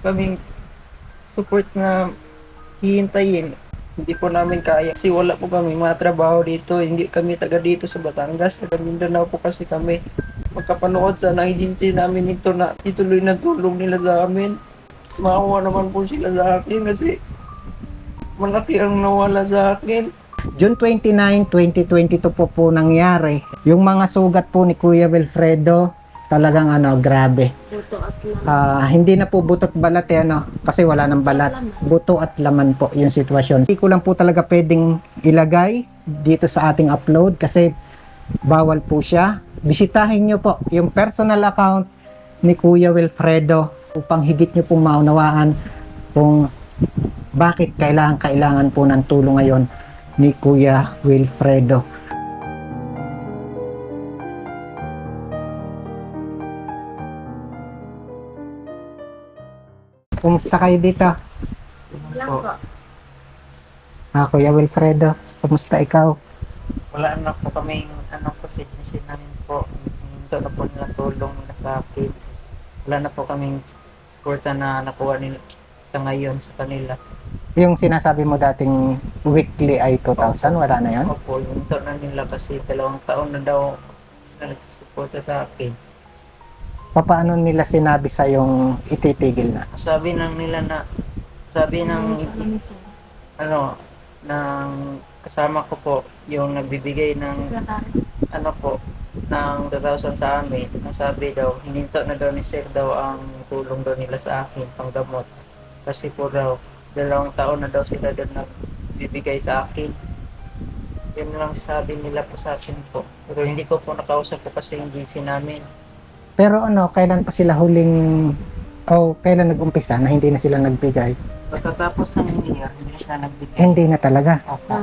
kaming support na hihintayin. Hindi po namin kaya kasi wala po kami mga trabaho dito. Hindi kami taga dito sa Batangas. Taga Mindanao po kasi kami. Magkapanood sa ng agency namin ito na ituloy na tulong nila sa amin. Maawa naman po sila sa akin kasi malaki ang nawala sa akin. June 29, 2022 po nangyari. Yung mga sugat po ni Kuya Wilfredo, talagang grabe. Buto at laman. Hindi na po butot balat kasi wala nang balat. Buto at laman po yung sitwasyon. Hindi ko lang po talaga pwedeng ilagay dito sa ating upload kasi bawal po siya. Bisitahin nyo po yung personal account ni Kuya Wilfredo upang higit nyo pong maunawaan kung bakit kailangan po ng tulong ngayon ni Kuya Wilfredo. Kumusta kayo dito? Lang Po. po. Kuya Wilfredo, kumusta ikaw? Wala na po kami po sa agency namin po. Hinto na po nila tulong nila sa akin. Wala na po kaming suporta na nakuha nila sa ngayon sa kanila. Yung sinasabi mo dating weekly ay 2,000, wala na yan? Opo, hinto na nila kasi 2 taon na daw sila nagsusuporta sa akin. Paano nila sinabi sa yung ititigil na? Sabi ng nila na, sabi ng ano, ng kasama ko po, yung nagbibigay ng po, ng 2,000 sa amin, nasabi daw, hininto na daw ni Sir daw ang tulong daw nila sa akin, panggamot. Kasi po daw, 2 taon na daw sila doon nagbibigay sa akin. Yun lang sabi nila po sa akin po. Pero hindi ko po nakausap po kasi yung GC namin. Pero kailan pa sila kailan nag-umpisa na hindi na sila nagbigay? Pagkatapos ng year, hindi siya nagbigay. Hindi na talaga. Opo.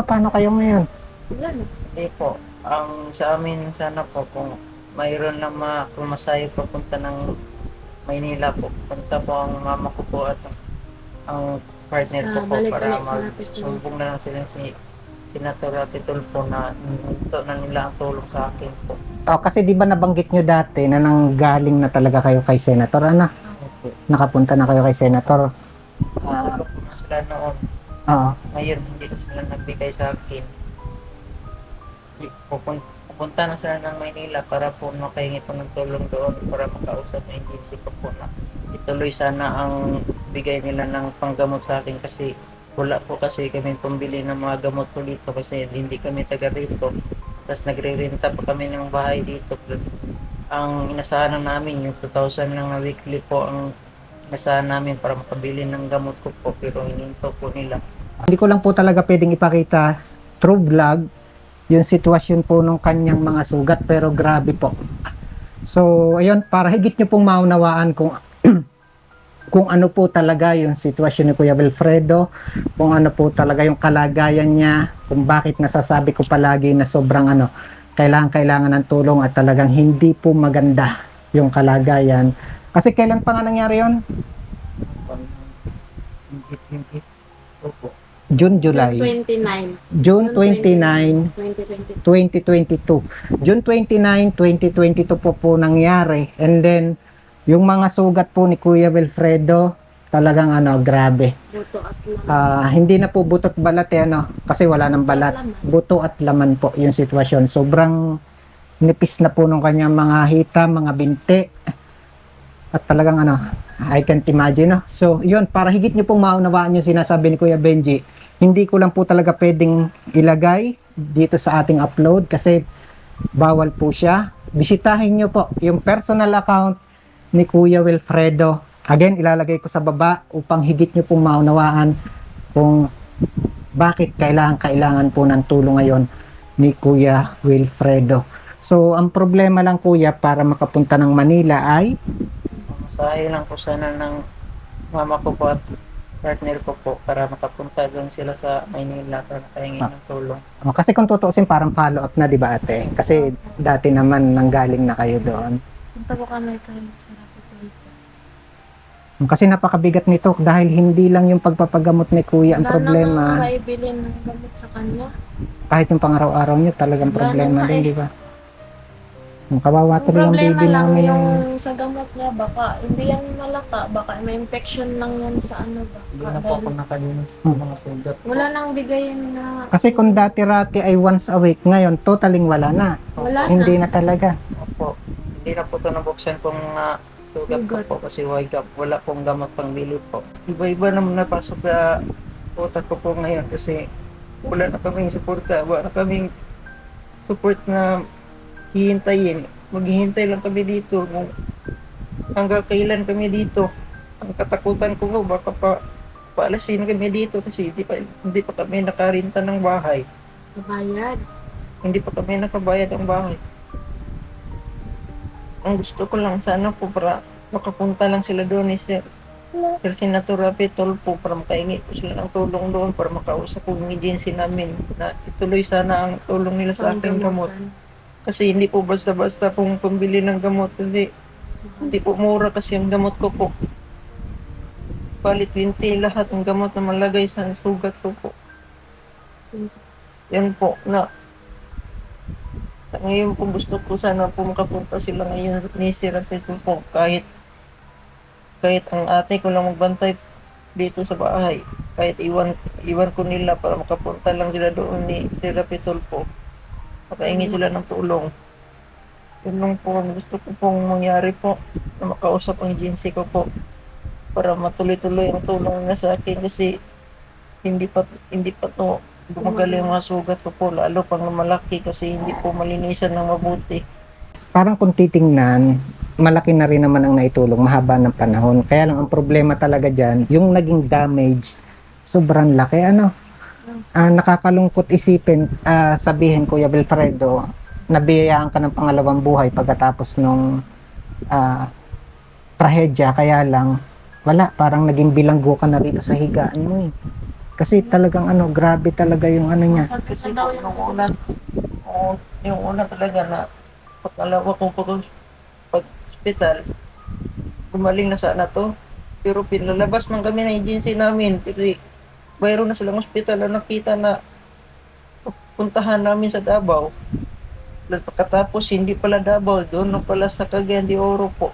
Paano kayo ngayon? Wala na. Hindi po. Ang sa amin sana po kung mayroon na pumasayo papunta ng Maynila po. Punta po ang mama ko po at ang partner ko Sa po balik para ulit sa Rapid magsusumbong na lang sila si Senator Rapitol po na ito na nila ang tulong sa akin po. Kasi di ba nabanggit nyo dati na nanggaling na talaga kayo kay Senator? Opo. Nakapunta na kayo kay Senator? Tulong po na sila noon. Oo. Ngayon hindi na sila nagbigay sa akin. Pupunta na sila ng Maynila para po makahingi po ng tulong doon para makausap ng agency ko po na ituloy sana ang bigay nila ng panggamot sa akin kasi wala po kasi kami pambili ng mga gamot po dito kasi hindi kami taga rito. Tapos nagre-renta pa kami ng bahay dito. Plus ang inasahan namin yung 2,000 lang na weekly po ang inasahan namin para makabili ng gamot ko po pero hininto po nila. Hindi ko lang po talaga pwedeng ipakita through vlog yung sitwasyon po ng kanyang mga sugat pero grabe po. So ayun, para higit nyo pong maunawaan kung kung ano po talaga yung sitwasyon ni Kuya Wilfredo, kung ano po talaga yung kalagayan niya, kung bakit nasasabi ko palagi na sobrang kailangan ng tulong at talagang hindi po maganda yung kalagayan. Kasi kailan pa nga nangyari yun? Opo. June, July. June 29, 2022. June 29, 2022 po nangyari. And then, yung mga sugat po ni Kuya Wilfredo, talagang grabe. Buto at laman. Hindi na po butot balat kasi wala nang balat. Buto at laman po yung sitwasyon. Sobrang nipis na po ng kanyang mga hita, mga binti. At talagang I can't imagine. So, yun, para higit nyo pong maunawaan yung sinasabi ni Kuya Benji, hindi ko lang po talaga pwedeng ilagay dito sa ating upload kasi bawal po siya. Bisitahin nyo po yung personal account ni Kuya Wilfredo. Again, ilalagay ko sa baba upang higit nyo pong maunawaan kung bakit kailangan po ng tulong ngayon ni Kuya Wilfredo. So, ang problema lang kuya para makapunta ng Manila ay Masahe lang po sana ng mama ko po at partner ko po para makapunta doon sila sa Maynila para makahingi ng tulong. kasi kung tutuusin parang follow up na, di ba ate? Kasi dati naman nanggaling na kayo doon. Punta po kami kay sa Rapid. Kasi napakabigat nito dahil hindi lang yung pagpapagamot ni kuya ang Wala problema. namang maibili ng gamot sa kanya. Kahit yung pang-araw-araw nyo talagang Wala problema na nga din, eh. di ba? Ang kawawa Ang tuloy ang problema baby lang namin. yung sa gamot niya, baka hindi yan malata, baka may infection lang yan sa ano ba. Hindi na po ako Dahil nakalinis sa mga sugat po. wala nang bigayin na Kasi kung dati-rati ay once a week, ngayon totaling wala na. wala Hindi na. na talaga. Opo. Hindi na po ito nabuksan kung sugat ko Sugat. po kasi wala pong gamot pangbili po. Iba-iba naman napasok sa utak ko po ngayon kasi wala na kaming suporta, wala na kaming support na hihintayin. Maghihintay lang kami dito kung hanggang kailan kami dito. Ang katakutan ko nga baka paalasin kami dito kasi hindi pa kami nakarinta ng bahay. Bayad. Hindi pa kami nakabayad ng bahay. Ang gusto ko lang sana po para makapunta lang sila doon ni Sir Senator Rapi Tulfo para makaingi po sila ng tulong doon para makausap po ng agency namin na ituloy sana ang tulong nila sa aking gamot. Kasi hindi po basta-basta pong pambili ng gamot kasi hindi po mura kasi ang gamot ko po. Palit 20 lahat ng gamot na malagay sa sugat ko po. Yan po na sa ngayon po gusto ko sana po makapunta sila ngayon ni Sir Rapitul po kahit ang ate ko lang magbantay dito sa bahay. Kahit iwan ko nila para makapunta lang sila doon ni Sir Rapitul po. Makaingi sila ng tulong. Yun lang po ang gusto ko pong mangyari po na makausap ang agency ko po para matuloy-tuloy ang tulong na sa akin kasi hindi pa to gumagaling ang mga sugat ko po lalo pang malaki kasi hindi po malinisan ng mabuti. Parang kung titingnan, malaki na rin naman ang naitulong, mahaba ng panahon. Kaya lang ang problema talaga dyan, yung naging damage, sobrang laki. Nakakalungkot isipin, sabihin Kuya Wilfredo, nabiyayaan ka ng pangalawang buhay pagkatapos nung trahedya, kaya lang, wala, parang naging bilanggo ka na rito sa higaan mo eh. Kasi talagang grabe talaga yung niya. Sakit Kasi na daw po, yung yung una talaga na pagkalawa ko pag-hospital, gumaling na sana to. Pero pinalabas man kami ng agency namin kasi mayroon na silang hospital na nakita na puntahan namin sa Davao. Pagkatapos hindi pala Davao, doon na pala sa Cagayan de Oro po.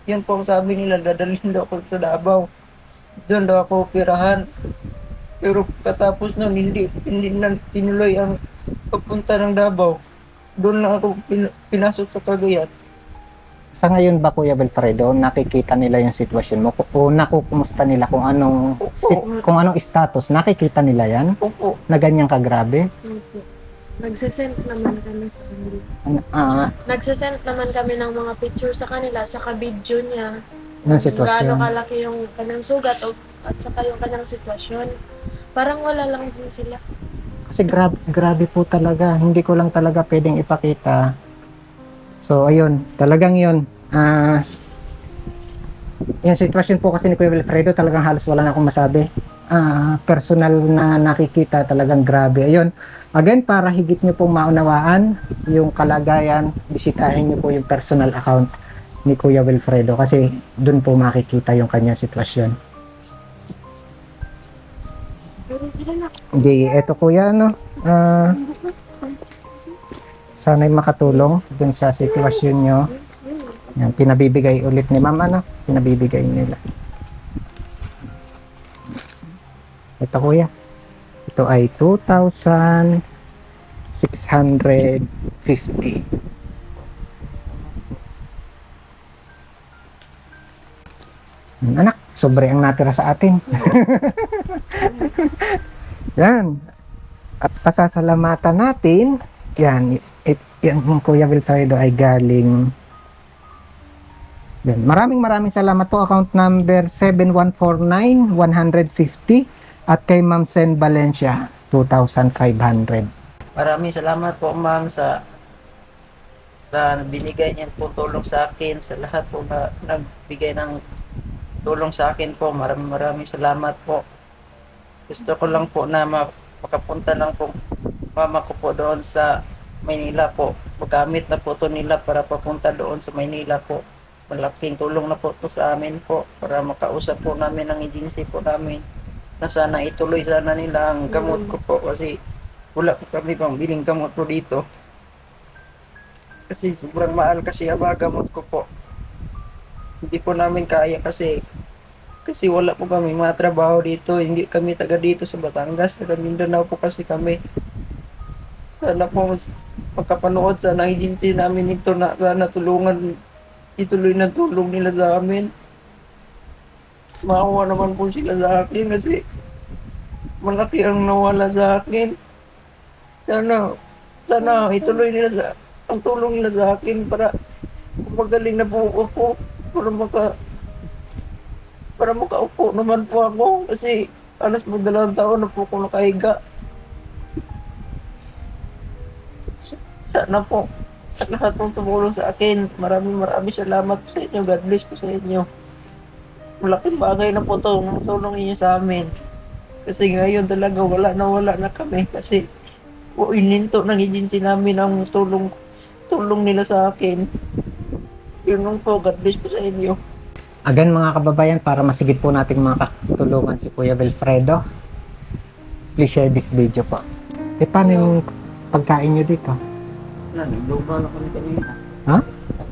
Yun po ang sabi nila, dadalhin daw ako sa Davao. Doon daw ako operahan. Pero katapos nun, hindi na tinuloy ang pagpunta ng Davao. Doon lang ako pinasok sa Cagayan. Sa ngayon ba Kuya Wilfredo, nakikita nila yung sitwasyon mo? O nakukumusta nila kung anong, kung anong status? Nakikita nila yan? Opo. Na ganyan kagrabe? Opo. Nagsisend naman kami sa kanila. Nagsisend naman kami ng mga picture sa kanila at saka video niya. Yung sitwasyon. Gaano kalaki yung kanyang sugat at saka yung kanyang sitwasyon. Parang wala lang din sila. Kasi grabe po talaga. Hindi ko lang talaga pwedeng ipakita. So, ayun. Talagang yun. Yung sitwasyon po kasi ni Kuya Wilfredo, talagang halos wala na akong masabi. Personal na nakikita, talagang grabe. Ayun. Again, para higit nyo pong maunawaan yung kalagayan, bisitahin nyo po yung personal account ni Kuya Wilfredo kasi dun po makikita yung kanyang sitwasyon. Hindi, eto kuya, sana'y makatulong dun sa sitwasyon nyo. Yan, pinabibigay ulit ni mama, pinabibigay nila. Ito kuya, ito ay 2,650. Anak, sobre ang natira sa atin. Yan. At pasasalamatan natin, yan, yan Kuya Wilfredo ay galing. Yan. Maraming salamat po. Account number 7149-150 at kay Ma'am Sen Valencia, 2,500. Maraming salamat po ma'am sa binigay niyan po tulong sa akin, sa lahat po na nagbigay ng tulong sa akin po. Maraming salamat po. Gusto ko lang po na makapunta lang po mama ko po doon sa Maynila po. Magamit na po to nila para papunta doon sa Maynila po. Malaking tulong na po to sa amin po para makausap po namin ang agency po namin na sana ituloy sana nila ang gamot ko po kasi wala po kami pang biling gamot po dito. Kasi sobrang mahal kasi ang mga gamot ko po. Hindi po namin kaya kasi wala po kami mga trabaho dito. Hindi kami taga dito sa Batangas. Taga Mindanao po kasi kami. Sana po magkapanood sa ng agency namin ito na sana tulungan ituloy na tulong nila sa amin. Maawa naman po sila sa akin kasi malaki ang nawala sa akin. Sana ituloy nila ang tulong nila sa akin para magaling na po ako para makaupo naman po ako kasi alas mo 2 taon na po ako nakahiga. Sana po sa lahat ng tumulong sa akin, maraming salamat po sa inyo. God bless po sa inyo. Malaking bagay na po to ng tulong niyo sa amin. Kasi ngayon talaga wala na kami kasi po ininto ng agency namin ang tulong nila sa akin. Yun lang po, God bless po sa inyo. Again mga kababayan, para masigit po nating makatulungan si Kuya Wilfredo, please share this video po. Paano yung pagkain nyo dito? Naglugaw na kami kanina. Ha?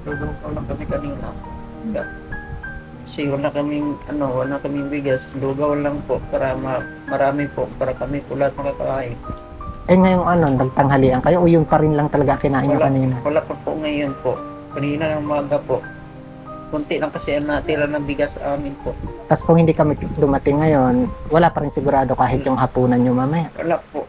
Naglugaw na kami kanina. Kasi wala kaming bigas. Lugaw lang po para marami po. Para kami po lahat makakain. Eh ngayong nagtanghalian kayo o yung pa rin lang talaga kinain nyo kanina? Wala pa po ngayon po. Kanina ng umaga po. Kunti lang kasi ang natira ng bigas sa amin po. Tapos kung hindi kami dumating ngayon, wala pa rin sigurado kahit yung hapunan nyo mamaya. Wala po.